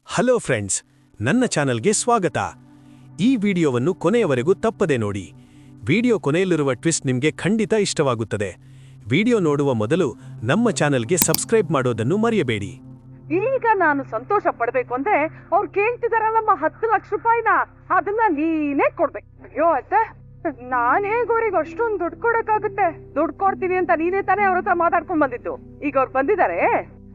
Hello friends, ನನ್ನ ಚಾನಲ್ಗೆ ಸ್ವಾಗತ. ಈ ವಿಡಿಯೋವನ್ನು ಕೊನೆಯವರೆಗೂ ತಪ್ಪದೆ ನೋಡಿ. ವಿಡಿಯೋ ಕೊನೆಯಲ್ಲಿರುವ ಟ್ವಿಸ್ಟ್ ನಿಮಗೆ ಖಂಡಿತ ಇಷ್ಟವಾಗುತ್ತದೆ. ವಿಡಿಯೋ ನೋಡುವ ಮೊದಲು ನಮ್ಮ ಚಾನಲ್ಗೆ ಸಬ್ಸ್ಕ್ರೈಬ್ ಮಾಡೋದನ್ನು ಮರೆಯಬೇಡಿ. ಈಗ ನಾನು ಸಂತೋಷ ಪಡಬೇಕು ಅಂದ್ರೆ ಅವ್ರು ಕೇಳ್ತಿದಾರಲ್ಲಮ್ಮ 10 ಲಕ್ಷ ರೂಪಾಯಿನ, ಅದನ್ನ ನೀನೇ ಕೊಡ್ಬೇಕು. ಅಯ್ಯೋ ಅತ್ತೆ, ನಾನ್ ಹೇಗ್ ಅವ್ರಿಗೆ ಅಷ್ಟೊಂದು ದುಡ್ಡು ಕೊಡಕ್ಕಾಗುತ್ತೆ? ದುಡ್ಡು ಕೊಡ್ತೀನಿ ಅಂತ ನೀನೇ ತಾನೇ ಅವ್ರ ಹತ್ರ ಮಾತಾಡ್ಕೊಂಡ್ ಬಂದಿದ್ದು. ಈಗ ಅವ್ರು ಬಂದಿದ್ದಾರೆ,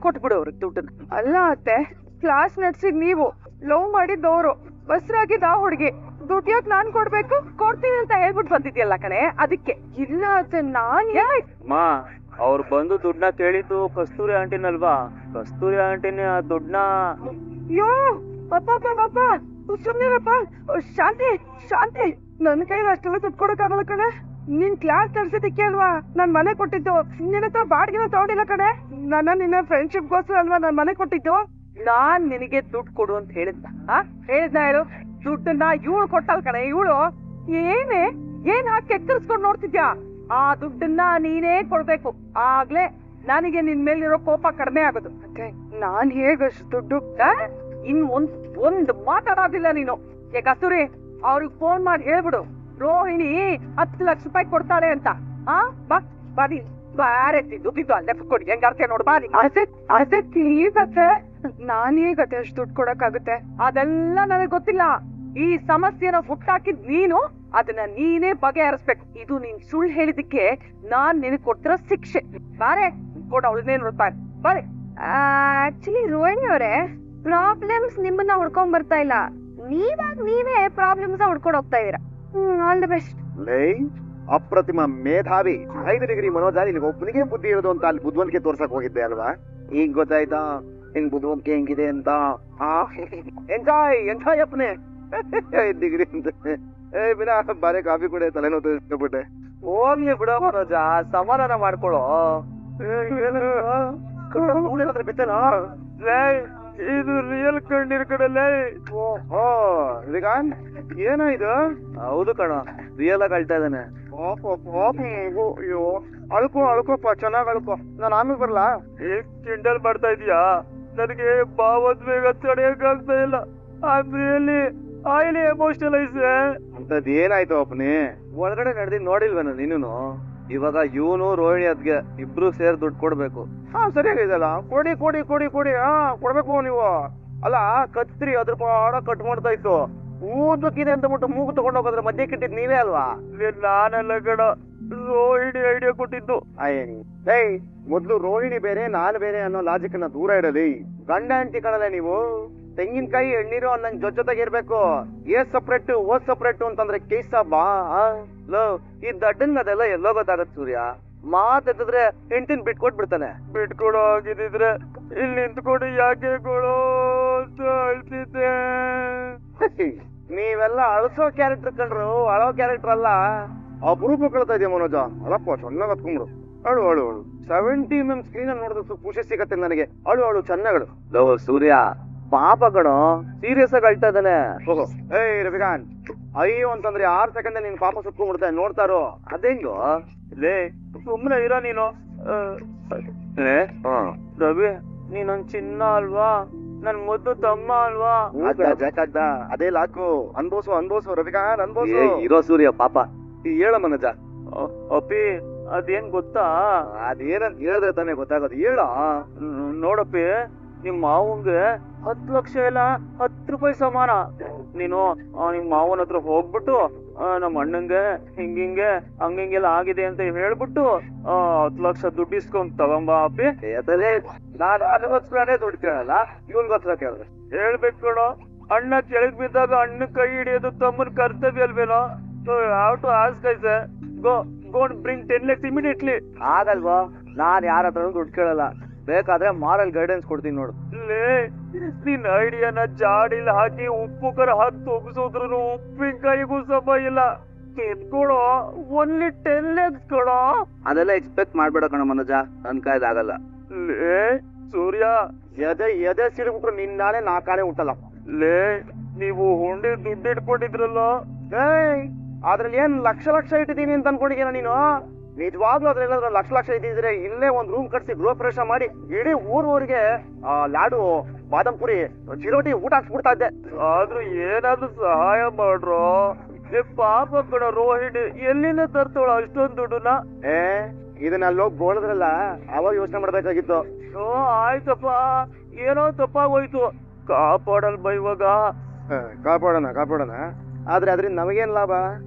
ಕೊಟ್ಬಿಡು ಅವ್ರಿಗೆ ದುಡ್ಡನ್ನ. ಅಲ್ಲ ಅತ್ತೆ, ಕ್ಲಾಸ್ ನಡ್ಸಿದ್ ನೀವು, ಲವ್ ಮಾಡಿದ್ದವ್ರು, ಬಸ್ರಾಗಿದ್ದ ಆ ಹುಡುಗಿ, ದುಡ್ಡು ಯಾಕೆ ನಾನ್ ಕೊಡ್ಬೇಕು? ಕೊಡ್ತೀನಿ ಅಂತ ಹೇಳ್ಬಿಟ್ಟು ಬಂದಿದ್ಯಲ್ಲ ಕಣೆ, ಅದಕ್ಕೆ. ಇಲ್ಲ ಅತ್ತೆ, ನಾನ್ ಮಾ ಅವ್ರು ಬಂದು ದುಡ್ಡನ್ನ ಕೇಳಿದ್ದು ಕಸ್ತೂರಿ ಆಂಟಿನಲ್ವಾ? ಕಸ್ತೂರಿ ಆಂಟಿನೇ ಆ ದುಡ್ಡನ್ನ. ಅಯ್ಯೋ ಅಪ್ಪ ಸುಮ್ನಿರಪ್ಪ. ಶಾಂತಿ ಶಾಂತಿ, ನನ್ನ ಕೈಲಿ ಅಷ್ಟೆಲ್ಲ ದುಡ್ಡು ಕೊಡಕ್ಕಾಗಲ್ಲ ಕಣೆ. ನಿನ್ ಕ್ಲಾಸ್ ನಡ್ಸಿದ್ದಕ್ಕೆ ಅಲ್ವಾ ನಾನ್ ಮನೆ ಕೊಟ್ಟಿದ್ದು. ನಿನ್ನ ಹತ್ರ ಬಾಡಿಗೆನ ತಗೊಂಡಿಲ್ಲ ಕಣೆ. ನಿನ್ನ ಫ್ರೆಂಡ್ಶಿಪ್ಗೋಸ್ಕರ ಅಲ್ವಾ ನಾನ್ ಮನೆ ಕೊಟ್ಟಿದ್ದು. ನಾನ್ ನಿನಗೆ ದುಡ್ಡು ಕೊಡು ಅಂತ ಹೇಳಿದ್ನ ಹೇಳು. ದುಡ್ಡನ್ನ ಇವಳು ಕೊಟ್ಟಲ್ ಕಣೆ. ಇವಳು ಏನ್ ಹಾಕಿ ಎಕ್ಕರಿಸ್ಕೊಂಡು ನೋಡ್ತಿದ್ಯಾ? ಆ ದುಡ್ಡನ್ನ ನೀನೇ ಕೊಡ್ಬೇಕು, ಆಗ್ಲೇ ನನಗೆ ನಿನ್ ಮೇಲಿರೋ ಕೋಪ ಕಡಿಮೆ ಆಗೋದು. ನಾನ್ ಹೇಗಷ್ಟು ದುಡ್ಡು ಇನ್ ಒಂದ್ ಮಾತಾಡೋದಿಲ್ಲ ನೀನು. ಕಸ್ತೂರಿ, ಅವ್ರಿಗೆ ಫೋನ್ ಮಾಡಿ ಹೇಳ್ಬಿಡು, ರೋಹಿಣಿ 10 ಲಕ್ಷ ರೂಪಾಯಿ ಕೊಡ್ತಾಳೆ ಅಂತ. ಬಾರಿ ಬಾರೆ ದುಡ್ಡಿದ್ದು ಅಲ್ಲೇ ಕೊಡಿ, ಹೆಂಗಾರ್ತೆ ನೋಡು. ಬಾರಿ ಅದೇ ನಾನ್ ಹೇಗತ್ತೆ ಅಷ್ಟು ದುಡ್ಡು ಕೊಡಕ್ಕಾಗುತ್ತೆ? ಅದೆಲ್ಲ ನನಗ್ ಗೊತ್ತಿಲ್ಲ. ಈ ಸಮಸ್ಯೆನ ಹುಟ್ಟಾಕಿದ್ ನೀನು, ಅದನ್ನ ನೀನೇ ಬಗೆಹರಿಸ್ಬೇಕು. ಇದು ನೀನ್ ಸುಳ್ಳು ಹೇಳಿದಕ್ಕೆ ನಾನ್ ನಿನಗ್ ಕೊಡ್ತಿರೋ ಶಿಕ್ಷೆ. ಬಾರೆ ಕೊಡ, ಅವಳನ್ನೇ ನೋಡ್ತಾರೆ. ಬಾರೆ. ಆಕ್ಚುಲಿ ರೋಹಿಣಿ ಅವರೇ, ಪ್ರಾಬ್ಲಮ್ಸ್ ನಿಮ್ಮನ್ನ ಹುಡ್ಕೊಂಡ್ ಬರ್ತಾ ಇಲ್ಲ, ನೀವೇ ಪ್ರಾಬ್ಲಮ್ಸ್ ಹುಡ್ಕೊಂಡು ಹೋಗ್ತಾ ಇದೀರಾ. All the best. ಅಪ್ರತಿಮ ಮೇಧಾವಿ 5 ಡಿಗ್ರಿ ಮನೋಜ, ನಿನಗೆ ಒಬ್ಬನಿಗೆ ಬುದ್ಧಿ ಇರೋದು ಅಂತ ಅಲ್ಲಿ ಬುದ್ಧಿವಂತಿಕೆ ತೋರ್ಸಕ್ ಹೋಗಿದ್ದೆ ಅಲ್ವಾ? ಈಗ ಗೊತ್ತಾಯ್ತಾ ನಿನ್ ಬುದ್ಧಿವಂತಿಕೆ ಹೆಂಗಿದೆ ಅಂತ? ಎಂಜಾಯ್ ಅಪ್ಪನೆ 5 ಡಿಗ್ರಿ ಅಂತ. ಬಿನ ಬಾರೆ ಕಾಫಿ ಕೂಡ ತಲೆನೋವು ತೋರಿಸ್ಬಿಟ್ಟೆ. ಹೋಗ್ಲಿ ಬಿಡೋ ಮನೋಜ, ಸಮಾಧಾನ ಮಾಡ್ಕೊಳ್ಳೋ. ಬಿತ್ತೇನಾ? ಇದು ರಿಯಲ್ ಕಣ್ಣೀರ್ ಕಡಲೆ. ಏನೋ ಇದು? ಹೌದು ಕಣ, ರಿಯಲ್ ಆಗಿ ಅಳ್ತಾ ಇದ್ದಾನೆ. ಅಯ್ಯೋ, ಅಳ್ಕೋಪ್ಪ, ಚೆನ್ನಾಗ್ ಅಳ್ಕೋ. ನಾನು ಆಮೇಲೆ ಬರ್ಲಾ? ಕಿಂಡಲ್ ಮಾಡ್ತಾ ಇದೀಯಾ? ನನಗೆ ಭಾವದ ಬೇಗ ತಡೆಯಕ್ಕಾಗ್ತಾ ಇಲ್ಲ. ಎಮೋಷನಲೈಸ್. ಅಂತದ್ ಏನಾಯ್ತು ಅಪ್ಪನಿ? ಒಳಗಡೆ ನಡೆದಿ ನೋಡಿಲ್ವೇನ ನೀನು? ಇವಾಗ ಇವನು ರೋಹಿಣಿ ಅದ್ಗೆ ಇಬ್ರು ಸೇರ್ ದುಡ್ಡು ಕೊಡ್ಬೇಕು. ಸರಿಯಾಗಿದೆಲ್ಲ. ಕೊಡಿ ಕೊಡ್ಬೇಕು ನೀವು. ಅಲ್ಲ, ಕತ್ರಿ ಅದ್ರ ಪಾಡ ಕಟ್ ಮಾಡ್ತಾ ಇತ್ತು. ಊದಕ್ಕಿದೆ ಅಂತ ಬಿಟ್ಟು ಮೂಗು ತಗೊಂಡ್ ಹೋಗೋದ್ರ ಮಧ್ಯೆ ಕಿಟ್ಟಿದ್ ನೀವೇ ಅಲ್ವಾ? ನಾನೆಲ್ಲ ಕಡ, ರೋಹಿಣಿ ಐಡಿಯಾ ಕೊಟ್ಟಿದ್ದು. ಮೊದ್ಲು ರೋಹಿಣಿ ಬೇರೆ ನಾನು ಬೇರೆ ಅನ್ನೋ ಲಾಜಿಕ್ ನ ದೂರ ಇಡಲಿ. ಗಂಡ ಹೆಂಡತಿ ಕಣಲ್ಲ ನೀವು. ತೆಂಗಿನಕಾಯಿ ಎಣ್ಣೀರು ಅನ್ನಂಗ್ ಜೊತೆಗಿರ್ಬೇಕು. ಸಪ್ರೇಟ್ ಸಪ್ರೇಟ್ ಅಂತಂದ್ರೆ ಕೇಸ ಬಾ. ಈ ದಡ್ಡನ್ ಅದೆಲ್ಲ ಎಲ್ಲೋ ಗೊತ್ತಾಗತ್ ಸೂರ್ಯ. ಮಾತೆತ್ತಿದ್ರೆ ಹೆಂಡತಿನ ಬಿಟ್ಕೊಟ್ಬಿಡ್ತಾನೆ. ಬಿಟ್ಕೊಡೋ ಆಗಿದ್ರೆ ಇಲ್ಲಿ ನಿಂತ್ಕೊಂಡು ಯಾಕೆ ಕೊಡೋ ಅಂತ ಅಳ್ತಿದ್ದೆ. ನೀವೆಲ್ಲ ಅಳಸೋ ಕ್ಯಾರೆಕ್ಟರ್ ಕಂಡ್ರು, ಅಳೋ ಕ್ಯಾರೆಕ್ಟರ್ ಅಲ್ಲ. ಅಪರೂಪ ಕಳ್ತಾ ಇದೆಯಾ ಮನೋಜ? ಅಳಪ್ಪ, ಚೆನ್ನಾಗ್ ಹತ್ಕೊಂಡ್ರು. ಅಳು 70 mm ಸ್ಕ್ರೀನ್ ನೋಡಿದ್ರೆ ಖುಷಿ ಸಿಗತ್ತೆ ನನಗೆ. ಅಳು ಚೆನ್ನಾಗಳು. ಸೂರ್ಯ ಪಾಪ ಕಣೋ, ಸೀರಿಯಸ್ ಆಗಿ ಅಳ್ತಾ ಇದ್ದಾನೆ. ರವಿಕಾಂತ್, ಅಯ್ಯೋ ಅಂತಂದ್ರೆ 6 ಸೆಕೆಂಡ್ ನಿನ್ ಪಾಪ ಸುತ್ಕೊಂಡ್ಬಿಡ್ತಾರೆ. ನೋಡ್ತಾರೋ ಅದೆಂಗೋ? ಲೇ ಸುಮ್ನೆ ಇರೋ ನೀನು. ರವಿ, ನೀನೊಂದ್ ಚಿನ್ನ ಅಲ್ವಾ? ನನ್ ಮುದ್ದು ತಮ್ಮ ಅಲ್ವಾ? ಅದೇ ಲಾಕು. ಅನ್ಬೋಸು ರವಿಕಾಂತ್, ಅನ್ಬೋಸು. ಇರೋ ಸೂರ್ಯ ಪಾಪ. ಹೇಳ ಮನಜ. ಅಪ್ಪಿ, ಅದೇನ್ ಗೊತ್ತಾ? ಅದೇನಂತ ಹೇಳಿದ್ರೆ ತಾನೇ ಗೊತ್ತಾಗೋದು. ಹೇಳ. ನೋಡಪ್ಪಿ, ನಿಮ್ ಮಾವಂಗೆ 10 ಲಕ್ಷ ಇಲ್ಲ 10 ರೂಪಾಯಿ ಸಮಾನ. ನೀನು ನಿಮ್ ಮಾವನ ಹತ್ರ ಹೋಗ್ಬಿಟ್ಟು ನಮ್ಮ ಅಣ್ಣಂಗೆ ಹಿಂಗಿಂಗೆ ಹಂಗಿಂಗೆಲ್ಲ ಆಗಿದೆ ಅಂತ ಹೇಳ್ಬಿಟ್ಟು 10 ಲಕ್ಷ ದುಡ್ಡು ಇಸ್ಕೊಂಡ್ ತಗೊಂಬ ಅಪ್ಪಿ. ನಾನು ಅದಕ್ಕೋಸ್ಕರನೇ ದುಡ್ಡು ಕೇಳಲ್ಲ, ಇವನ್ಗೋಸ್ಕರ ಕೇಳಿದ್ರೆ ಹೇಳ್ಬೇಕು ಕಣೋ. ಅಣ್ಣ ಕೆಳಗ್ ಬಿದ್ದಾಗ ಅಣ್ಣ ಕೈ ಹಿಡಿಯೋದು ತಮ್ಮನ್ ಕರ್ತವ್ಯ ಅಲ್ವೇನೋ? How to ask ice. Go bring 10 lakhs immediately. ಆಗಲ್ವಾ? ನಾನ್ ಯಾರ ಹತ್ರ ದುಡ್ಡು ಕೇಳಲ್ಲ. ಬೇಕಾದ್ರೆ ಮಾರಲ್ ಗೈಡೆನ್ಸ್ ಕೊಡ್ತೀನಿ ನೋಡು. ನಿನ್ ಐಡಿಯಾನ ಜಾಡಿಲ್ ಹಾಕಿ ಉಪ್ಪು ಕರ ಹಾಕಿ ತೊಗಸೋದ್ರು ಉಪ್ಪಿನಕಾಯಿಗೂ ಸಮ ಇಲ್ಲ. ಎತ್ಕೊಡೋ, ಓನ್ಲಿ 10 lakhs ಕೊಡೋ. ಅದೆಲ್ಲ ಎಕ್ಸ್ಪೆಕ್ಟ್ ಮಾಡ್ಬೇಡ ಕಣ ಮನೋಜ, ನನ್ ಕಾಯ್ದಾಗಲ್ಲ. ಸೂರ್ಯ, ಎದೆ ಸಿಡಿಬಿಟ್ರು ನಿನ್ನಾನೆ ನಾಕಾನೆ ಉಂಟಲ್ಲ. ನೀವು ಹುಂಡಿ ದುಡ್ಡು ಇಟ್ಕೊಂಡಿದ್ರಲ್ಲ, ಅದ್ರಲ್ಲಿ ಏನ್ ಲಕ್ಷ ಇಟ್ಟಿದ್ದೀನಿ ಅಂತ ಅನ್ಕೊಂಡಿದ್ದೀನ ನೀನು? ನಿಜವಾಗ್ಲೂ ಅದ್ರೆಲ್ಲಾದ್ರೂ ಲಕ್ಷ ಇದ್ದಿದ್ರೆ ಇಲ್ಲೇ ಒಂದ್ ರೂಮ್ ಕಟ್ಸಿ ಗೃಹ ಪ್ರವೇಶ ಮಾಡಿ ಇಡೀ ಊರಿಗೆ ಲಾಡು ಬಾದಾಮ್ ಪುರಿ ಚಿರೋಟಿ ಊಟ ಹಾಕ್ಸ್ಬಿಡ್ತಾ ಇದ್ದೆ. ಆದ್ರೂ ಏನಾದ್ರೂ ಸಹಾಯ ಮಾಡ್ರೋ. ಪಾಪ ಕಣ ರೋಹಿಣಿ, ಎಲ್ಲಿಂದ ತರ್ತವಳ ಅಷ್ಟೊಂದು ದುಡ್ಡನ್ನ? ಇದನ್ನ ಅಲ್ಲೋಗಿ ಗೋಳದ್ರಲ್ಲ, ಅವಾಗ ಯೋಚನೆ ಮಾಡ್ಬೇಕಾಗಿತ್ತು. ಆಯ್ತಪ್ಪ, ಏನೋ ತಪ್ಪಾಗೋಯ್ತು, ಕಾಪಾಡಲ್ ಬಾ ಇವಾಗ. ಕಾಪಾಡೋಣ. ಆದ್ರೆ ಅದ್ರಿಂದ ನಮಗೇನ್ ಲಾಭ?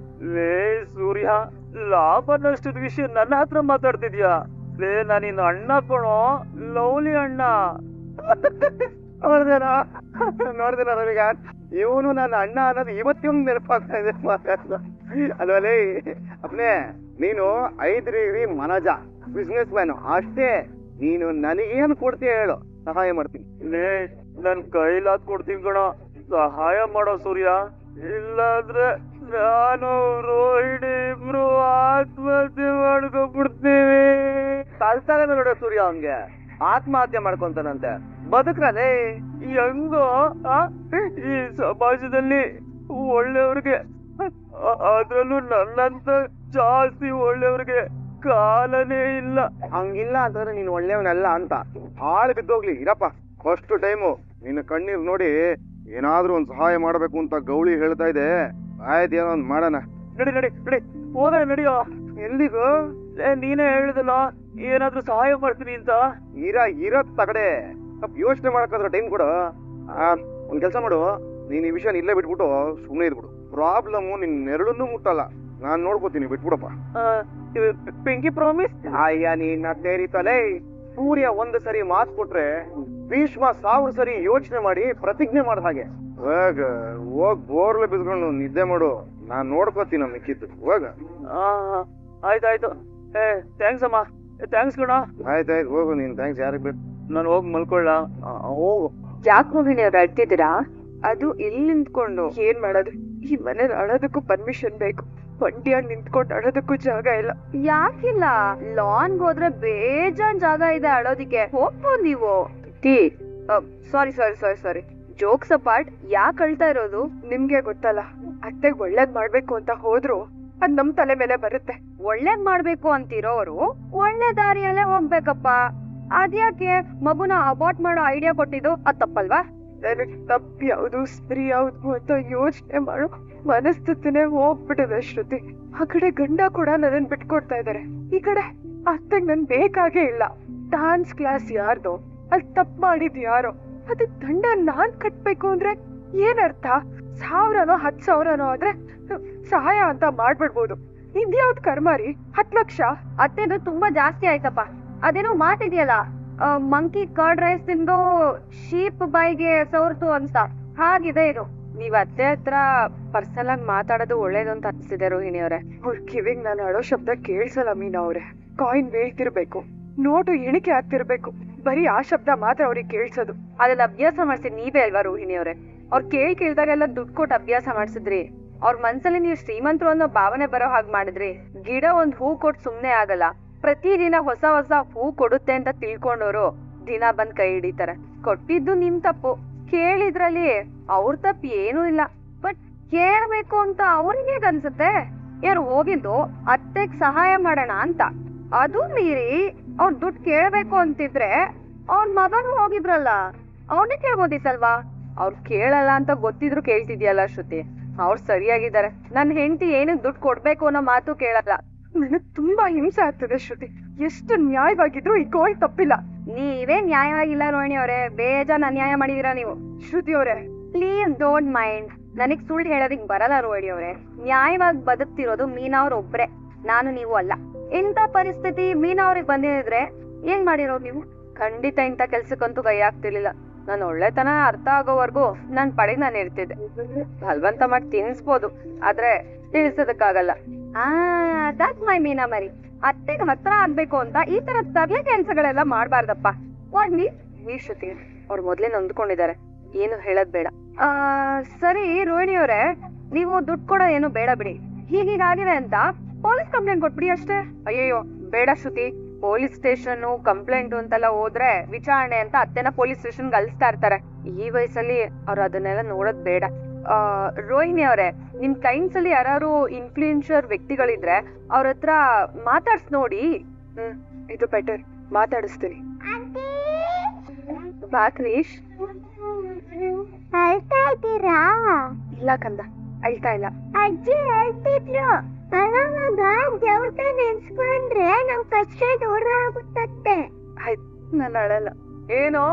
ಲೇ ಸೂರ್ಯ, ಲಾಭ ನಷ್ಟದ ವಿಷಯ ನನ್ನ ಹತ್ರ ಮಾತಾಡ್ತಿದ್ಯಾ? ಲೇ ನಾನಿನ್ನ ಅಣ್ಣ ಕಣೋ, ಲವ್ಲಿ ಅಣ್ಣ. ನೋಡ್ದೇನ ನಮೀಗ ಇವನು ನನ್ನ ಅಣ್ಣ ಅನ್ನೋದು ಇವತ್ತಿನ ನೆನಪಾಗ್ತಾ ಇದೆ. ಅಲ್ವಲೇ ಅಪ್ನೆ, ನೀನು 5 ಡಿಗ್ರಿ ಮನಜ ಬಿಸ್ನೆಸ್ ಮ್ಯಾನ್ ಅಷ್ಟೇ. ನೀನು ನನಗೇನು ಕೊಡ್ತೀಯ ಹೇಳು, ಸಹಾಯ ಮಾಡ್ತೀನಿ. ಲೇ ನನ್ ಕೈಲಾದ್ ಕೊಡ್ತೀನಿ ಕಣ, ಸಹಾಯ ಮಾಡೋ ಸೂರ್ಯ. ಇಲ್ಲಾಂದ್ರೆ ನಾನು ರೋಹಿಣಿ ಇಬ್ರು ಆತ್ಮಹತ್ಯೆ ಮಾಡ್ಕೊಂಡ್ಬಿಡ್ತೀವಿ. ಕಲ್ತಾನೆ ನೋಡೋ ಸೂರ್ಯ, ಅವನ್ಗೆ ಆತ್ಮಹತ್ಯೆ ಮಾಡ್ಕೊಂತಾನಂತೆ. ಬದುಕ್ರಲೇ ಹೆಂಗೋ ಈ ಸಮಾಜದಲ್ಲಿ ಒಳ್ಳೆಯವ್ರಿಗೆ, ಅದ್ರಲ್ಲೂ ನನ್ನಂತ ಜಾಸ್ತಿ ಒಳ್ಳೆಯವ್ರಿಗೆ ಕಾಲನೇ ಇಲ್ಲ. ಹಂಗಿಲ್ಲ ಅಂತಂದ್ರೆ ನೀನು ಒಳ್ಳೆಯವನಲ್ಲ ಅಂತ. ಆಳ್ ಬಿದ್ದೋಗ್ಲಿ ಇರಪ್ಪ. ಫಸ್ಟ್ ಟೈಮು ನಿನ್ನ ಕಣ್ಣೀರ್ ನೋಡಿ ಏನಾದ್ರೂ ಒಂದ್ ಸಹಾಯ ಮಾಡ್ಬೇಕು ಅಂತ ಗೌಳಿ ಹೇಳ್ತಾ ಇದೆ. ಆಯ್ತು, ಏನೋ ಒಂದ್ ಮಾಡೋಣ. ನಡಿ ಹೋಗೋಣ, ನಡಿಯೋ. ಎಲ್ಲಿಗೂ? ನೀನೇ ಹೇಳಿದಲ್ಲ ಏನಾದ್ರೂ ಸಹಾಯ ಮಾಡ್ತೀನಿ ಅಂತ. ಇರತ್ ತಗಡೆ, ಸ್ವಲ್ಪ ಯೋಚನೆ ಮಾಡಕ್ಕಾದ್ರೆ ಟೈಮ್ ಕೊಡು. ಒಂದ್ ಕೆಲ್ಸ ಮಾಡು, ನೀನ್ ಈ ವಿಷಯ ಇಲ್ಲೇ ಬಿಟ್ಬಿಟ್ಟು ಸುಮ್ಮನೆ ಇದ್ಬಿಡು. ಪ್ರಾಬ್ಲಮ್ ನಿನ್ ನೆರಳನ್ನು ಮುಟ್ಟಲ್ಲ, ನಾನ್ ನೋಡ್ಕೋತೀನಿ, ಬಿಟ್ಬಿಡಪ್ಪ. Pinky promise? ಅಯ್ಯ ನೀನ್ ಸೇರಿತಲೇ. ಸೂರ್ಯ ಒಂದ್ ಸರಿ ಮಾತು ಕೊಟ್ರೆ ಭೀಷ್ಮ 1000 ಸರಿ ಯೋಚನೆ ಮಾಡಿ ಪ್ರತಿಜ್ಞೆ ಮಾಡ್ದ ಹಾಗೆ. ಹೋಗ್ ಬೋರ್ಲೆ ಬಿದ್ಕೊಂಡು ನಿದ್ದೆ ಮಾಡು, ನಾನ್ ನೋಡ್ಕೋತೀನಿ ಮಿಕ್ಕಿದ್ದು. ಹೋಗ. ಆಯ್ತಾಯ್ತು. ಥ್ಯಾಂಕ್ಸ್ ಅಮ್ಮ, ಥ್ಯಾಂಕ್ಸ್ ಕಣ. ಆಯ್ತಾಯ್ತು, ಹೋಗು ನೀನ್. ಥ್ಯಾಂಕ್ಸ್ ಯಾರಿಗ್ ಬೇಕು? ನಾನು ಹೋಗಿ ಮಲ್ಕೊಳ್ಳ. ಹೋಗು. ಯಾಕೆ ರೋಹಿಣಿ ಅವ್ರು ಅಳ್ತಿದ್ದೀರಾ? ಅದು ಇಲ್ಲಿ ನಿಂತ್ಕೊಂಡು ಏನ್ ಮಾಡೋದು? ಈ ಮನೇಲಿ ಅಳೋದಕ್ಕೂ ಪರ್ಮಿಷನ್ ಬೇಕು, ಒಂಟಿಯಾಗಿ ನಿಂತ್ಕೊಂಡು ಅಳೋದಕ್ಕೂ ಜಾಗ ಇಲ್ಲ. ಯಾಕಿಲ್ಲ, ಲಾನ್ಗ್ ಹೋದ್ರೆ ಬೇಜಾನ್ ಜಾಗ ಇದೆ ಅಳೋದಿಕ್ಕೆ, ಹೋಗ್ಬೋದು ನೀವು. ಸಾರಿ ಜೋಕ್ಸ್ ಅಪಾರ್ಟ್, ಯಾಕೆ ಅಳ್ತಾ ಇರೋದು? ನಿಮ್ಗೆ ಗೊತ್ತಲ್ಲ, ಅತ್ತೆಗ್ ಒಳ್ಳೇದ್ ಮಾಡ್ಬೇಕು ಅಂತ ಹೋದ್ರು ಅದ್ ನಮ್ ತಲೆ ಮೇಲೆ ಬರುತ್ತೆ. ಒಳ್ಳೇದ್ ಮಾಡ್ಬೇಕು ಅಂತಿರೋರು ಒಳ್ಳೆ ದಾರಿಯಲ್ಲೇ ಹೋಗ್ಬೇಕಪ್ಪ. ಅದ್ಯಾಕೆ ಮಗುನ ಅಬಾರ್ಟ್ ಮಾಡೋ ಐಡಿಯಾ ಕೊಟ್ಟಿದ್ದು? ಅದ್ ತಪ್ಪಲ್ವಾ? ನನಗ್ ತಪ್ಪು ಯಾವ್ದು ಸರಿ ಯಾವ್ದು ಅಂತ ಯೋಚನೆ ಮಾಡೋ ಮನಸ್ಥಿತಿನೇ ಹೋಗ್ಬಿಟ್ಟಿದೆ ಶ್ರುತಿ. ಆ ಕಡೆ ಗಂಡ ಕೂಡ ನನ್ನನ್ ಬಿಟ್ಕೊಡ್ತಾ ಇದಾರೆ, ಈ ಕಡೆ ಅತ್ತೆಗ್ ನನ್ ಬೇಕಾಗೇ ಇಲ್ಲ. ಡಾನ್ಸ್ ಕ್ಲಾಸ್ ಯಾರ್ದು, ಅಲ್ಲಿ ತಪ್ಪು ಮಾಡಿದ್ ಯಾರೋ, ಅದಕ್ ದಂಡ ನಾನ್ ಕಟ್ಬೇಕು ಅಂದ್ರೆ ಏನರ್ಥ? 1000ನೋ 10,000ನೋ ಆದ್ರೆ ಸಹಾಯ ಅಂತ ಮಾಡ್ಬಿಡ್ಬೋದು. ಇದ್ಯಾವ್ದ್ ಕರ್ಮಾರಿ 10 ಲಕ್ಷ? ಅತ್ತೆದು ತುಂಬಾ ಜಾಸ್ತಿ ಆಯ್ತಪ್ಪ. ಅದೇನೋ ಮಾತಿದ್ಯಲ್ಲ, ಮಂಕಿ ಕರ್ಡ್ ರೈಸ್ ತಿಂದು ಶೀಪ್ ಬಾಯಿಗೆ ಸವರ್ತು ಅಂತ, ಹಾಗಿದೆ ಇದು. ನೀವ್ ಅತ್ತೆ ಹತ್ರ ಪರ್ಸನಲ್ ಆಗಿ ಮಾತಾಡೋದು ಒಳ್ಳೇದು ಅಂತ ಅನ್ಸಿದೆ ರೋಹಿಣಿ ಅವ್ರೆ. ಅವ್ರ ಕಿವಿಗ್ ನಾನು ಅಳೋ ಶಬ್ದ ಕೇಳ್ಸಲ್ಲ ಮೀನಾ ಅವ್ರೆ. ಕಾಯಿನ್ ಬೀಳ್ತಿರ್ಬೇಕು, ನೋಟು ಎಣಿಕೆ ಆಗ್ತಿರ್ಬೇಕು, ಬರೀ ಆ ಶಬ್ದ ಮಾತ್ರ ಅವ್ರಿಗೆ ಕೇಳ್ಸೋದು. ಅದೆಲ್ಲ ಅಭ್ಯಾಸ ಮಾಡ್ಸಿದ್ ನೀವೇ ಅಲ್ವಾ ರೋಹಿಣಿ ಅವ್ರೆ? ಅವ್ರು ಕೇಳ್ದಾಗೆಲ್ಲ ದುಡ್ಡು ಕೊಟ್ಟು ಅಭ್ಯಾಸ ಮಾಡ್ಸಿದ್ರಿ. ಅವ್ರ ಮನ್ಸಲ್ಲಿ ನೀವು ಶ್ರೀಮಂತರು ಅನ್ನೋ ಭಾವನೆ ಬರೋ ಹಾಗೆ ಮಾಡಿದ್ರಿ. ಗಿಡ ಒಂದ್ ಹೂ ಕೊಟ್ಟು ಸುಮ್ನೆ ಆಗಲ್ಲ, ಪ್ರತಿದಿನ ಹೊಸ ಹೂ ಕೊಡುತ್ತೆ ಅಂತ ತಿಳ್ಕೊಂಡವ್ರು ದಿನ ಬಂದ್ ಕೈ ಹಿಡಿತಾರೆ. ಕೊಟ್ಟಿದ್ದು ನಿಮ್ ತಪ್ಪು, ಕೇಳಿದ್ರಲ್ಲಿ ಅವ್ರ ತಪ್ಪು ಏನೂ ಇಲ್ಲ. ಬಟ್ ಕೇಳ್ಬೇಕು ಅಂತ ಅವ್ರಿಗೆ ಅನ್ಸುತ್ತೆ. ಯಾರು ಹೋಗಿದ್ದು ಅತ್ತೆಗ್ ಸಹಾಯ ಮಾಡೋಣ ಅಂತ, ಅದು ಮೀರಿ ಅವ್ರ ದುಡ್ಡು ಕೇಳ್ಬೇಕು ಅಂತಿದ್ರೆ ಅವ್ರ ಮಗನು ಹೋಗಿದ್ರಲ್ಲ, ಅವ್ನೇ ಕೇಳ್ಬೋದಿತ್ತಲ್ವಾ? ಅವ್ರು ಕೇಳಲ್ಲ ಅಂತ ಗೊತ್ತಿದ್ರು ಕೇಳ್ತಿದ್ಯಲ್ಲ ಶ್ರುತಿ. ಅವ್ರು ಸರಿಯಾಗಿದ್ದಾರೆ. ನನ್ ಹೆಂಡತಿ ಏನಕ್ ದುಡ್ಡು ಕೊಡ್ಬೇಕು ಅನ್ನೋ ಮಾತು ಕೇಳಲ್ಲ. ನನಗ್ ತುಂಬಾ ಹಿಂಸೆ ಆಗ್ತದೆ ಶ್ರುತಿ. ಎಷ್ಟು ನ್ಯಾಯವಾಗಿದ್ರು ಈ ಕೋಳ್ ತಪ್ಪಿಲ್ಲ. ನೀವೇ ನ್ಯಾಯವಾಗಿಲ್ಲ ರೋಹಿಣಿ ಅವರೇ, ಬೇಜಾನ್ ಅನ್ಯಾಯ ಮಾಡಿದೀರಾ ನೀವು. ಶ್ರುತಿ ಅವರೇ ಪ್ಲೀಸ್ ಡೋಂಟ್ ಮೈಂಡ್. ನನಗ್ ಸುಳ್ಳು ಹೇಳೋದಿಕ್ ಬರಲ್ಲ ರೋಹಿಣಿ ಅವರೇ. ನ್ಯಾಯವಾಗಿ ಬದುಕ್ತಿರೋದು ಮೀನಾ ಅವ್ರ ಒಬ್ರೆ, ನಾನು ನೀವು ಅಲ್ಲ. ಇಂಥ ಪರಿಸ್ಥಿತಿ ಮೀನಾ ಅವ್ರಿಗೆ ಬಂದಿದ್ರೆ ಏನ್ ಮಾಡಿರೋರು ನೀವು? ಖಂಡಿತ ಇಂಥ ಕೆಲ್ಸಕ್ಕಂತೂ ಕೈ ಆಗ್ತಿರ್ಲಿಲ್ಲ. ನಾನು ಒಳ್ಳೆತನ ಅರ್ಥ ಆಗೋವರೆಗೂ ನನ್ ಪಡೆ ನಾನು ಇರ್ತಿದ್ದೆ. ಬಲವಂತ ಮಾಡಿ ತಿನ್ಸ್ಬೋದು, ಆದ್ರೆ ತಿಳಿಸೋದಕ್ಕಾಗಲ್ಲ. ದಟ್ಸ್ ಮೈ ಮೀನಾ ಮರಿ. ಅತ್ತೆಗೆ ಹತ್ರ ಆಗ್ಬೇಕು ಅಂತ ಈ ತರ ತರ್ಲೆ ಕೆಲ್ಸಗಳೆಲ್ಲ ಮಾಡ್ಬಾರ್ದಪ್ಪ. ನೀ ಶ್ರುತಿ ಅವ್ರು ಮೊದ್ಲೇ ನೊಂದ್ಕೊಂಡಿದ್ದಾರೆ, ಏನು ಹೇಳದ್ ಬೇಡ. ಸರಿ ರೋಹಿಣಿ ಅವ್ರೆ, ನೀವು ದುಡ್ಡು ಕೊಡೋ ಏನು ಬೇಡ ಬಿಡಿ. ಹೀಗೀಗಾಗಿದೆ ಅಂತ ಪೊಲೀಸ್ ಕಂಪ್ಲೇಂಟ್ ಕೊಟ್ಬಿಡಿ ಅಷ್ಟೇ. ಅಯ್ಯಯ್ಯೋ ಬೇಡ ಶ್ರುತಿ. ಪೊಲೀಸ್ ಸ್ಟೇಷನ್ ಕಂಪ್ಲೇಂಟ್ ಅಂತೆಲ್ಲ ಹೋದ್ರೆ ವಿಚಾರಣೆ ಅಂತ ಅತ್ತೆನ ಪೊಲೀಸ್ ಸ್ಟೇಷನ್ ಕಳಿಸ್ತಾ ಇರ್ತಾರೆ. ಈ ವಯಸ್ಸಲ್ಲಿ ಅವ್ರು ಅದನ್ನೆಲ್ಲ ನೋಡೋದ್ ಬೇಡ. ರೋಹಿಣಿ ಅವ್ರೆ, ನಿಮ್ ಕ್ಲೈಂಟ್ಸ್ ಅಲ್ಲಿ ಯಾರು ಇನ್ಫ್ಲೂಯೆನ್ಷಿಯರ್ ವ್ಯಕ್ತಿಗಳಿದ್ರೆ ಅವ್ರ ಹತ್ರ ಮಾತಾಡ್ಸ್ ನೋಡಿ. ಇದು ಬೆಟರ್, ಮಾತಾಡಿಸ್ತೀನಿ. ಬಾ ಕ್ರೀಶ್. ಇಲ್ಲ ಕಂದ, ಅಳ್ತಾ ಇಲ್ಲ. ಅಜ್ಜಿ ಹೇಳ್ತಿದ್ರು ಅವಾಗ ದೇವ್ರನ್ನ ನೆನ್ಸ್ಕೊಂಡ್ರೆ ನಮ್ ಕಷ್ಟ ದೂರ ಆಗುತ್ತಂತೆ. ಆಯ್ತು, ನಾನು ಅಳಲ್ಲ. ಏನೋ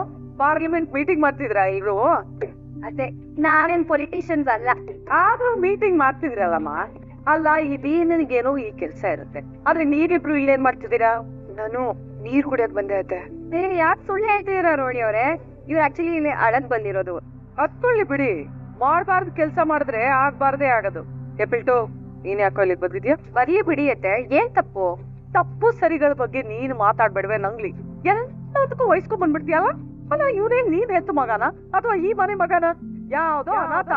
ಪಾರ್ಲಿಮೆಂಟ್ ಮೀಟಿಂಗ್ ಮಾಡ್ತಿದ್ರಾ ಇವ್ರು? ಅದೇ ನಾವೇನ್ ಪೊಲಿಟಿಷಿಯನ್ಸ್ ಅಲ್ಲ. ಆದ್ರೂ ಮೀಟಿಂಗ್ ಮಾಡ್ತಿದ್ರಲ್ಲಮ್ಮ. ಅಲ್ಲ, ಇದೇನನಿಗೇನೋ ಈ ಕೆಲ್ಸ ಇರುತ್ತೆ, ಆದ್ರೆ ನೀವಿಬ್ರು ಇಲ್ಲೇನ್ ಮಾಡ್ತಿದ್ದೀರಾ? ನಾನು ನೀರ್ ಕುಡಿಯಕ್ ಬಂದೆ ಅತ್ತೆ. ಯಾಕೆ ಸುಳ್ಳು ಹೇಳ್ತಿದ್ದೀರಾ ರೋಣಿ ಅವ್ರೆ? ಇವ್ರು ಆಕ್ಚುಲಿ ಇಲ್ಲಿ ಅಳಕ್ ಬಂದಿರೋದು. ಹತ್ಕೊಳ್ಳಿ ಬಿಡಿ, ಮಾಡ್ಬಾರ್ದು ಕೆಲ್ಸ ಮಾಡಿದ್ರೆ ಆಗ್ಬಾರ್ದೇ ಆಗೋದು. ಎಪಿಲ್ಟು, ನೀನ್ ಯಾಕೋ ಇಲ್ಲಿ ಬಂದಿದ್ಯಾ? ಬರೀ ಬಿಡಿ ಅತ್ತೆ, ಏನ್ ತಪ್ಪು? ತಪ್ಪು ಸರಿಗಳ ಬಗ್ಗೆ ನೀನ್ ಮಾತಾಡ್ಬೇಡ್ವೆ ನಂಗ್ಲಿ. ಎಲ್ಲದಕ್ಕೂ ವಯಸ್ಕೊಂಡ್ ಬಂದ್ಬಿಡ್ತೀಯಲ್ಲ? ಅಲ್ಲ, ಇವ್ರೇನ್ ನೀನ್ ಹೆತ್ತು ಮಗನ ಅಥವಾ ಈ ಮನೆ ಮಗನ? ಯಾವ್ದೋ ಅನಾಥ.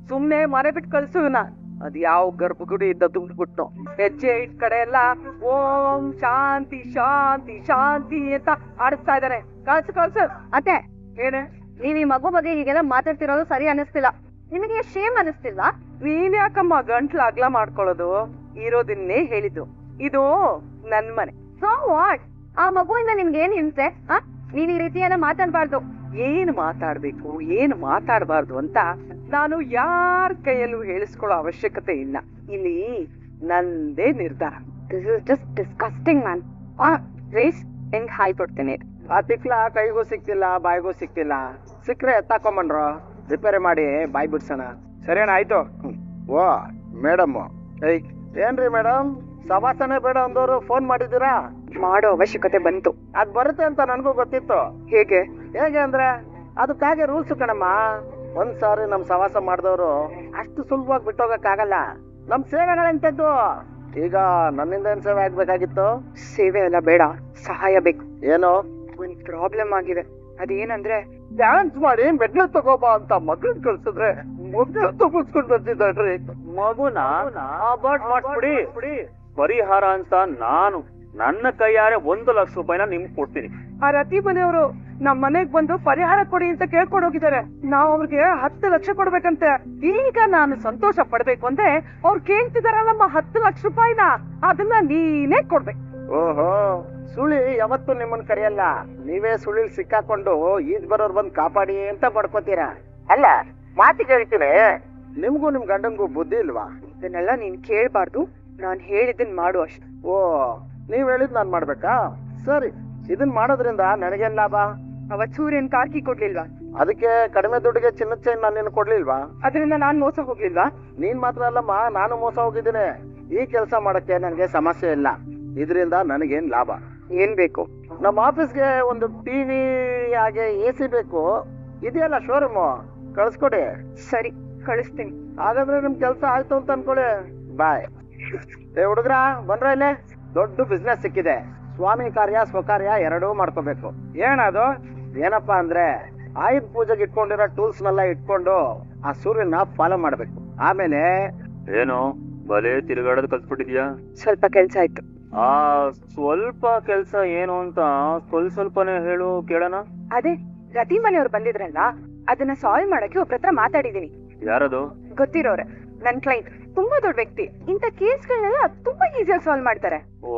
ಸುಮ್ನೆ ಮನೆ ಬಿಟ್ಟು ಕಳ್ಸು ಇವ್ನ. ಅದ್ ಯಾವ ಗರ್ಭಗುಡಿ ಇದ್ದ ತುಂಬಿಟ್ನು. ಹೆಜ್ಜೆ ಇಟ್ ಕಡೆ ಎಲ್ಲ ಓಂ ಶಾಂತಿ ಶಾಂತಿ ಶಾಂತಿ ಅಂತ ಆಡಿಸ್ತಾ ಇದಾರೆ. ಕಳ್ಸು. ಅತ್ತೆ, ಏನೇ ನೀವ್ ಈ ಮಗು ಬಗ್ಗೆ ಹೀಗೆಲ್ಲ ಮಾತಾಡ್ತಿರೋದು ಸರಿ ಅನಿಸ್ತಿಲ್ಲ. ನಿಮಗೆ ಶೇಮ್ ಅನಿಸ್ತಿಲ್ಲ? ನೀನ್ ಯಾಕಮ್ಮ ಗಂಟ್ಲು ಅಗ್ಲ ಮಾಡ್ಕೊಳ್ಳೋದು? ಇರೋದನ್ನೇ ಹೇಳಿದ್ದು. ಇದು ನನ್ ಮನೆ. So what? ಆ ಮಗುವಿಂದ ನಿಮ್ಗೆ ಏನ್ ಹಿಂಸೆ? ನೀನ್ ಈ ರೀತಿಯನ್ನ ಮಾತಾಡ್ಬಾರ್ದು. ಏನ್ ಮಾತಾಡ್ಬೇಕು, ಏನ್ ಮಾತಾಡ್ಬಾರ್ದು ಅಂತ ನಾನು ಯಾರ ಕೈಯಲ್ಲೂ ಹೇಳಿಸ್ಕೊಳ್ಳೋ ಅವಶ್ಯಕತೆ ಇಲ್ಲ. ಇಲ್ಲಿ ನಂದೇ ನಿರ್ಧಾರ. This is just disgusting man. ರೇಸ್ ಹೆಂಗ್ ಹಾಯ್ ಕೊಡ್ತೇನೆ. ಆ ತಿಕ್ಲ ಕೈಗೂ ಸಿಕ್ತಿಲ್ಲ, ಬಾಯಿಗೂ ಸಿಕ್ತಿಲ್ಲ. ಸಿಕ್ಕ್ರೆ ಎತ್ತಾಕೊಂಬನ್ರು, ರಿಪೇರಿ ಮಾಡಿ ಬಾಯಿ ಬಿಡ್ಸೋಣ. ಸರಿಯಣ್ಣ, ಆಯ್ತು. ಓ ಮೇಡಮ್, ಏನ್ರಿ ಮೇಡಮ್, ಸವಾಸನೆ ಬೇಡ ಅಂದವರು ಫೋನ್ ಮಾಡಿದ್ದೀರಾ? ಮಾಡೋ ಅವಶ್ಯಕತೆ ಬಂತು. ಅದ್ ಬರುತ್ತೆ ಅಂತ ನನ್ಗೂ ಗೊತ್ತಿತ್ತು. ಹೇಗೆ ಅಂದ್ರೆ ಅದಕ್ಕಾಗೆ ರೂಲ್ಸ್ ಕಣಮ್ಮ. ಒಂದ್ಸಾರಿ ನಮ್ ಸವಾಸ ಮಾಡಿದವರು ಅಷ್ಟು ಸುಲಭವಾಗಿ ಬಿಟ್ಟೋಗಕ್ಕಾಗಲ್ಲ. ನಮ್ ಸೇವೆಗಳೆಂತದ್ದು. ಈಗ ನನ್ನಿಂದ ಏನ್ ಸೇವೆ ಆಗ್ಬೇಕಾಗಿತ್ತು? ಸೇವೆ ಎಲ್ಲ ಬೇಡ, ಸಹಾಯ ಬೇಕು. ಏನೋ ಒಂದ್ ಪ್ರಾಬ್ಲಮ್ ಆಗಿದೆ. ಅದೇನಂದ್ರೆ, ಡ್ಯಾನ್ಸ್ ಮಾಡಿ ಮೆಡ್ಲ್ ತಗೋಬಾ ಅಂತ ಮಗನ್ ಕಳ್ಸಿದ್ರೆ ಮೊದ್ಲು ತಪ್ಪಿಸ್ಕೊಂಡ್ ಬರ್ತಿದ್ದಾಳ್ರಿ. ಮಗುನ ಅಬಾರ್ಟ್ ಮಾಡ್ಬಿಡಿ. ಪರಿಹಾರ ಅಂತ ನಾನು ನನ್ನ ಕೈಯಾರೆ 1 ಲಕ್ಷ ರೂಪಾಯಿನ ನಿಮ್ಗೆ ಕೊಡ್ತೀನಿ. ಆ ರತಿ ಮನೆಯವರು ನಮ್ ಮನೆಗ್ ಬಂದು ಪರಿಹಾರ ಕೊಡಿ ಅಂತ ಕೇಳ್ಕೊಂಡು ಹೋಗಿದ್ದಾರೆ. ನಾವ್ ಅವ್ರಿಗೆ 10 ಲಕ್ಷ ಕೊಡ್ಬೇಕಂತೆ. ಈಗ ನಾನು ಸಂತೋಷ ಪಡ್ಬೇಕು ಅಂದ್ರೆ ಅವ್ರು ಕೇಳ್ತಿದಾರಲ್ಲಮ್ಮ 10 ಲಕ್ಷ ರೂಪಾಯಿನ, ಅದನ್ನ ನೀನೇ ಕೊಡ್ಬೇಕು. ಓಹೋ, ಸುಳಿ ಯಾವತ್ತು ನಿಮ್ಮನ್ ಕರೆಯಲ್ಲ. ನೀವೇ ಸುಳಿಲ್ ಸಿಕ್ಕಾಕೊಂಡು ಈಜ್ ಬರೋರ್ ಬಂದ್ ಕಾಪಾಡಿ ಅಂತ ಪಡ್ಕೋತೀರಾ. ಅಲ್ಲ, ಮಾತಿಗೆ ಹೇಳ್ತೀನಿ, ನಿಮ್ಗೂ ನಿಮ್ ಗಂಡಂಗೂ ಬುದ್ಧಿ ಇಲ್ವಾ? ಇದನ್ನೆಲ್ಲ ನೀನ್ ಕೇಳ್ಬಾರ್ದು, ನಾನ್ ಹೇಳಿದ್ದನ್ ಮಾಡು ಅಷ್ಟೆ. ಓ, ನೀವ್ ಹೇಳಿದ್ ನಾನ್ ಮಾಡ್ಬೇಕಾ? ಸರಿ, ಇದನ್ ಮಾಡೋದ್ರಿಂದ ನನಗೇನ್ ಲಾಭ? ಅವತ್ ಸೂರ್ಯನ್ ಕಾರ್ಕಿ ಕೊಡ್ಲಿಲ್ವಾ? ಅದಕ್ಕೆ ಕಡಿಮೆ ದುಡ್ಡಿಗೆ ಚಿನ್ನದ ಚೈನ್ ನಾನು ನಿನ್ ಕೊಡ್ಲಿಲ್ವಾ? ಅದರಿಂದ ನಾನ್ ಮೋಸ ಹೋಗ್ಲಿಲ್ವಾ? ನೀನ್ ಮಾತ್ರ ಅಲ್ಲಮ್ಮ, ನಾನು ಮೋಸ ಹೋಗಿದ್ದೀನಿ. ಈ ಕೆಲಸ ಮಾಡಕ್ಕೆ ನನಗೆ ಸಮಸ್ಯೆ ಇಲ್ಲ. ಇದರಿಂದ ನನಗೇನ್ ಲಾಭ? ಏನ್ ಬೇಕು? ನಮ್ಮ ಆಫೀಸ್ಗೆ ಒಂದು ಟಿವಿ ಹಾಗೆ AC ಬೇಕು. ಇದೆಯಲ್ಲ ಶೋರೂಮ್, ಕಳ್ಸ್ಕೊಡಿ. ಸರಿ, ಕಳಿಸ್ತೀನಿ. ಹಾಗಾದ್ರೆ ನಿಮ್ ಕೆಲ್ಸ ಆಯ್ತು ಅಂತ ಅನ್ಕೊಳ್ಳಿ. ಬಾಯ್. ಏ ಹುಡುಗ್ರ, ಬಂದ್ರ ಇಲ್ಲೇ? ದೊಡ್ಡ ಬಿಸ್ನೆಸ್ ಸಿಕ್ಕಿದೆ. ಸ್ವಾಮಿ ಕಾರ್ಯ ಸ್ವಕಾರ್ಯ ಎರಡೂ ಮಾಡ್ಕೋಬೇಕು. ಏನದು? ಏನಪ್ಪಾ ಅಂದ್ರೆ, ಆಯುಧ ಪೂಜೆಗೆ ಇಟ್ಕೊಂಡಿರೋ ಟೂಲ್ಸ್ ನೆಲ್ಲ ಇಟ್ಕೊಂಡು ಆ ಸೂರ್ಯನ ಫಾಲೋ ಮಾಡ್ಬೇಕು. ಆಮೇಲೆ ಏನು ಬಲೆ ತಿರುಗಾಡೋದು ಕಲ್ತ್ಬಿಟ್ಟಿದ್ಯಾ? ಸ್ವಲ್ಪ ಕೆಲ್ಸ ಆಯ್ತು. ಆ ಸ್ವಲ್ಪ ಕೆಲ್ಸ ಏನು ಅಂತ ಸ್ವಲ್ಪನೇ ಹೇಳು, ಕೇಳೋಣ. ಅದೇ ರತಿ ಮನೆಯವ್ರು ಬಂದಿದ್ರಲ್ಲ, ಅದನ್ನ ಸಾಲ್ವ್ ಮಾಡಕ್ಕೆ ಒಬ್ರ ಹತ್ರ ಮಾತಾಡಿದೀನಿ. ಯಾರದು? ಗೊತ್ತಿರೋರೆ, ನನ್ ಕ್ಲೈಂಟ್. ತುಂಬಾ ದೊಡ್ಡ ವ್ಯಕ್ತಿ. ಇಂಥ ಕೇಸ್ಗಳನ್ನೆಲ್ಲ ತುಂಬಾ ಈಸಿಯಾಗಿ ಸಾಲ್ವ್ ಮಾಡ್ತಾರೆ. ಓ,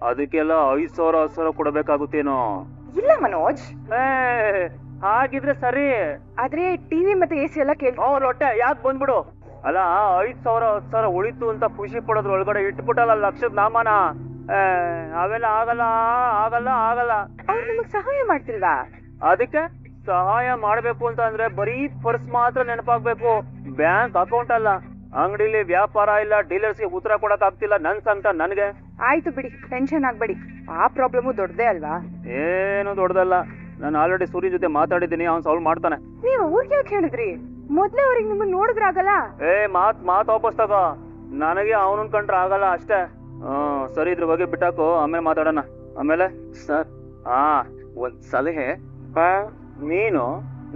ಅದಕ್ಕೆಲ್ಲ 5,000 10,000 ಕೊಡಬೇಕಾಗುತ್ತೇನೋ? ಇಲ್ಲ ಮನೋಜ್, ಹಾಗಿದ್ರೆ ಸರಿ. ಆದ್ರೆ ಟಿವಿ ಮತ್ತೆ AC ಎಲ್ಲ ಕೇಳಿ ಹೊಟ್ಟೆ ಯಾಕೆ ಬಂದ್ಬಿಡು. ಅಲ್ಲ, 5,000 10,000 ಉಳಿತು ಅಂತ ಖುಷಿ ಪಡೋದ್ರ ಒಳಗಡೆ ಇಟ್ಬಿಟ್ಟಲ್ಲ ಲಕ್ಷದ ನಾಮನ. ಅವೆಲ್ಲ ಆಗಲ್ಲ ಆಗಲ್ಲ ಆಗಲ್ಲ. ಅವ್ರು ನಿಮಗ್ ಸಹಾಯ ಮಾಡ್ತಿಲ್ವಾ? ಅದಕ್ಕೆ ಸಹಾಯ ಮಾಡ್ಬೇಕು ಅಂತ ಅಂದ್ರೆ ಬರೀ ಪರ್ಸ್ ಮಾತ್ರ ನೆನಪಾಗ್ಬೇಕು, ಬ್ಯಾಂಕ್ ಅಕೌಂಟ್ ಅಲ್ಲ. ಅಂಗಡಿಲಿ ವ್ಯಾಪಾರ ಇಲ್ಲ, ಡೀಲರ್ಸ್ಗೆ ಉತ್ತರ ಕೊಡಕ್ ಆಗ್ತಿಲ್ಲ. ನನ್ ಸಂಕಟ ನನ್ಗೆ. ಆಯ್ತು ಬಿಡಿ, ಟೆನ್ಷನ್ ಆಗ್ಬೇಡಿ. ಆ ಪ್ರಾಬ್ಲಮ್ ದೊಡ್ಡದೇ ಅಲ್ವಾ? ಏನು ದೊಡ್ಡದಲ್ಲ. ನಾನು ಆಲ್ರೆಡಿ ಸೂರ್ಯ ಜೊತೆ ಮಾತಾಡಿದ್ದೀನಿ, ಅವ್ನು ಸಾಲ್ವ್ ಮಾಡ್ತಾನೆ. ನೀವು ಊರ್ಗೆ ಯಾಕೆ ಹೇಳಿದ್ರಿ? ಮೊದ್ಲೇ ಅವ್ರಿಗೆ ನಿಮ್ಮನ್ನ ನೋಡಿದ್ರಾಗಲ್ಲ. ಮಾತ್ ವಾಪಸ್ ತಗೋ. ನನಗೆ ಅವನನ್ ಕಂಡ್ರೆ ಆಗಲ್ಲ ಅಷ್ಟೇ. ಸರಿ, ಇದ್ರ ಬಗ್ಗೆ ಬಿಟ್ಟಾಕು, ಆಮೇಲೆ ಮಾತಾಡೋಣ. ಆಮೇಲೆ ಸರ್, ಒಂದ್ ಸಲಹೆ. ನೀನು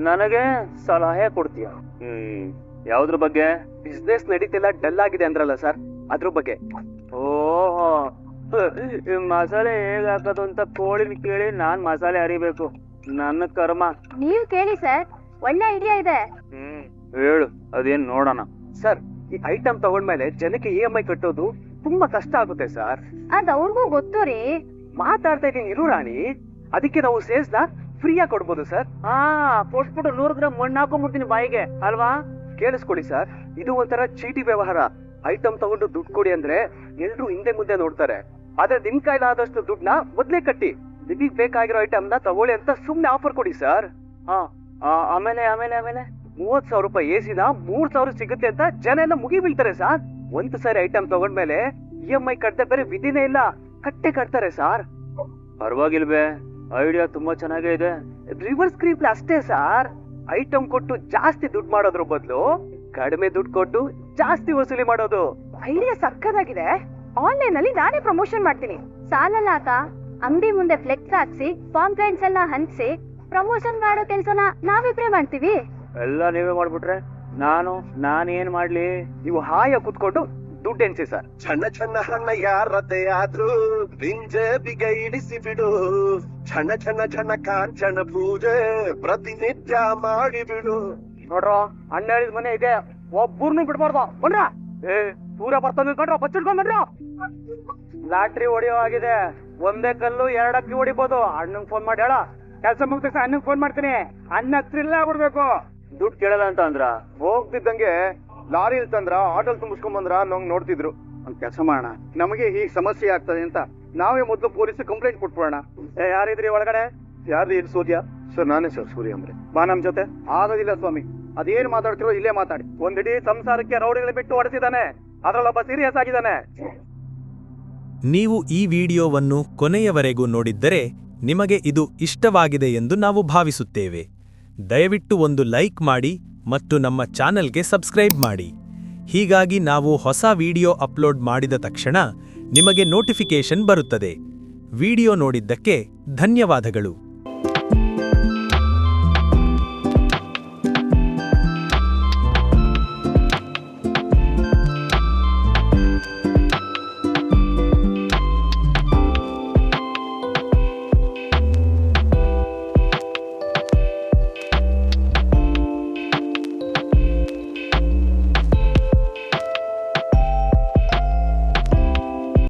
ನನಗೆ ಸಲಹೆ ಕೊಡ್ತೀಯ? ಯಾವ್ದ್ರ ಬಗ್ಗೆ? ಬಿಸ್ನೆಸ್ ನಡೀತಿಲ್ಲ, ಡಲ್ ಆಗಿದೆ ಅಂದ್ರಲ್ಲ ಸರ್, ಅದ್ರ ಬಗ್ಗೆ. ಓಹೋ, ಮಸಾಲೆ ಹೇಗ್ ಹಾಕೋದು ಅಂತ ಕೋಳಿನ ಕೇಳಿ ನಾನ್ ಮಸಾಲೆ ಅರಿಬೇಕು. ನನ್ನ ಕರ್ಮ. ನೀವು ಕೇಳಿ ಸರ್, ಒಳ್ಳೆ ಐಡಿಯಾ ಇದೆ. ಹೇಳು, ಅದೇನ್ ನೋಡೋಣ. ಸರ್, ಈ ಐಟಮ್ ತಗೊಂಡ್ಮೇಲೆ ಜನಕ್ಕೆ EMI ಕಟ್ಟೋದು ತುಂಬಾ ಕಷ್ಟ ಆಗುತ್ತೆ ಸರ್. ಅದ್ ಅವ್ರಿಗೂ ಗೊತ್ತು ರೀ. ಮಾತಾಡ್ತಾ ಇದ್ದೀನಿ ಇರು ರಾಣಿ. ಅದಕ್ಕೆ ನಾವು ಸೇಲ್ಸ್ ನ ಫ್ರೀಯಾಗಿ ಕೊಡ್ಬೋದು ಸರ್. ಕೊಟ್ಬಿಟ್ಟು 100 ಗ್ರಾಮ್ ಮಣ್ಣು ಹಾಕೊಂಡ್ಬಿಡ್ತೀನಿ ಬಾಯಿಗೆ ಅಲ್ವಾ? ಕೇಳಿಸ್ಕೊಳ್ಳಿ ಸರ್, ಇದು ಒಂಥರ ಚೀಟಿ ವ್ಯವಹಾರ. ಐಟಮ್ ತಗೊಂಡು ದುಡ್ಡು ಕೊಡಿ ಅಂದ್ರೆ ಎಲ್ರು ಹಿಂದೆ ಮುಂದೆ ನೋಡ್ತಾರೆ. ಆದ್ರೆ ನಿಮ್ ಕೈಲಾದಷ್ಟು ದುಡ್ಡನ್ನ ಮೊದ್ಲೇ ಕಟ್ಟಿ, ನಿಮಗ್ ಬೇಕಾಗಿರೋ ಐಟಮ್ ನ ತಗೊಳ್ಳಿ ಅಂತ ಸುಮ್ನೆ ಆಫರ್ ಕೊಡಿ ಸರ್. ಆಮೇಲೆ ಆಮೇಲೆ ಆಮೇಲೆ 30,000 ರೂಪಾಯಿ ಎಸಿನ 3,000 ಸಿಗುತ್ತೆ ಅಂತ ಜನ ಎಲ್ಲ ಮುಗಿ ಬೀಳ್ತಾರೆ ಸರ್. ಒಂದ್ ಸಾರಿ ಐಟಮ್ ತಗೊಂಡ್ಮೇಲೆ EMI ಕಟ್ಟದೆ ಬೇರೆ ವಿಧಿನೇ ಇಲ್ಲ, ಕಟ್ತಾರೆ ಸರ್. ಪರವಾಗಿಲ್ವೇ, ಐಡಿಯಾ ತುಂಬಾ ಚೆನ್ನಾಗೇ ಇದೆ. ರಿವರ್ಸ್ ಕ್ರೀಪ್ ಅಷ್ಟೇ ಸರ್. ಐಟಮ್ ಕೊಟ್ಟು ಜಾಸ್ತಿ ದುಡ್ಡು ಮಾಡೋದ್ರ ಬದಲು ಕಡಿಮೆ ದುಡ್ಡು ಕೊಟ್ಟು ಜಾಸ್ತಿ ವಸೂಲಿ ಮಾಡೋದು. ಐಡಿಯಾ ಸಕ್ಕದಾಗಿದೆ. ಆನ್ಲೈನ್ ಅಲ್ಲಿ ನಾನೇ ಪ್ರಮೋಷನ್ ಮಾಡ್ತೀನಿ. ಸಾಲಲ್ಲ ಅಕ್ಕ, ಅಂಗಡಿ ಮುಂದೆ ಫ್ಲೆಕ್ಸ್ ಹಾಕ್ಸಿ ಪಾಂಪ್ಲೆಟ್ಸ್ ಎಲ್ಲ ಹಂಚಿಸಿ ಪ್ರಮೋಷನ್ ಮಾಡೋ ಕೆಲ್ಸನ ನಾವಿಬ್ರೇ ಮಾಡ್ತೀವಿ. ಎಲ್ಲ ನೀವೇ ಮಾಡ್ಬಿಟ್ರೆ ನಾನೇನ್ ಮಾಡ್ಲಿ? ನೀವು ಹಾಯಾಗಿ ಕುತ್ಕೊಂಡು ದುಡ್ಡು ಎನ್ಸಿ ಸರ್. ಚನ್ನ ಹಣ್ಣ ಯಾರತೆ ಆದ್ರೂ ಬಿಂಜೆ ಬಿಗ ಇಡಿಸಿ ಬಿಡು. ಚನ್ನ ಕಾಂಚನ ಪೂಜೆ ಪ್ರತಿನಿತ್ಯ ಮಾಡಿಬಿಡು. ನೋಡ್ರ, ಅಣ್ಣ ಹೇಳಿದ ಮನೆ ಇದೆ, ಒಬ್ಬರ್ನು ಬಿಡ್ಬಾರ್ದು. ಬಂದ್ರ ಪೂರ ಬರ್ತಾನೆ ಕಂಡ್ರ, ಬಚ್ಚಿಟ್ಕೊಂಡ್ ಬಂದ್ರ. ಲಾಟ್ರಿ ಹೊಡಿಯೋ ಆಗಿದೆ, ಒಂದೇ ಕಲ್ಲು 2 ಅಕ್ಕಿ ಹೊಡಿಬೋದು. ಅಣ್ಣಂಗ್ ಫೋನ್ ಮಾಡಿ ಹೇಳ, ಕೆಲಸ ಮುಗ್ದ ಅಣ್ಣಂಗ್ ಫೋನ್ ಮಾಡ್ತೀನಿ. ಅಣ್ಣ ಥ್ರಿಲ್ ಆಗ್ಬಿಡ್ಬೇಕು. ದುಡ್ಡು ಕೇಳಲ್ಲ ಅಂತ ಅಂದ್ರ ಹೋಗ್ತಿದ್ದಂಗೆ ಲಾರಿಲ್ ತಂದ್ರ ಆಟೋಲ್ ತುಂಬಿಸ್ಕೊಂಡ್ ಬಂದ್ರ ನಂಗ್ ನೋಡ್ತಿದ್ರು. ಒಂದ್ ಕೆಲಸ ಮಾಡೋಣ, ನಮಗೆ ಹೀಗ್ ಸಮಸ್ಯೆ ಆಗ್ತದೆ ಅಂತ ನಾವೇ ಮೊದ್ಲು ಪೊಲೀಸ್ ಕಂಪ್ಲೇಂಟ್ ಕೊಟ್ಬಿಡೋಣ. ಯಾರಿದ್ರಿ ಒಳಗಡೆ? ಯಾರ್ದು ಇಲ್ಲಿ ಸೂರ್ಯ? ಸರ್ ನಾನೇ ಸರ್, ಸೂರ್ಯ ಅಂದ್ರೆ. ಬಾ ನಮ್ ಜೊತೆ. ಆಗೋದಿಲ್ಲ ಸ್ವಾಮಿ, ಅದೇನ್ ಮಾತಾಡ್ತಿರೋ ಇಲ್ಲೇ ಮಾತಾಡಿ. ಒಂದಿಡೀ ಸಂಸಾರಕ್ಕೆ ರೌಡಿಗಳು ಬಿಟ್ಟು ಹೊಡೆಸಿದಾನೆ, ಅದ್ರಲ್ಲೊಬ್ಬ ಸೀರಿಯಸ್ ಆಗಿದ್ದಾನೆ. ನೀವು ಈ ವಿಡಿಯೋವನ್ನು ಕೊನೆಯವರೆಗೂ ನೋಡಿದ್ದರೆ ನಿಮಗೆ ಇದು ಇಷ್ಟವಾಗಿದೆ ಎಂದು ನಾವು ಭಾವಿಸುತ್ತೇವೆ. ದಯವಿಟ್ಟು ಒಂದು ಲೈಕ್ ಮಾಡಿ ಮತ್ತು ನಮ್ಮ ಚಾನೆಲ್ಗೆ ಸಬ್ಸ್ಕ್ರೈಬ್ ಮಾಡಿ. ಹೀಗಾಗಿ ನಾವು ಹೊಸ ವಿಡಿಯೋ ಅಪ್ಲೋಡ್ ಮಾಡಿದ ತಕ್ಷಣ ನಿಮಗೆ ನೋಟಿಫಿಕೇಶನ್ ಬರುತ್ತದೆ. ವಿಡಿಯೋ ನೋಡಿದ್ದಕ್ಕೆ ಧನ್ಯವಾದಗಳು.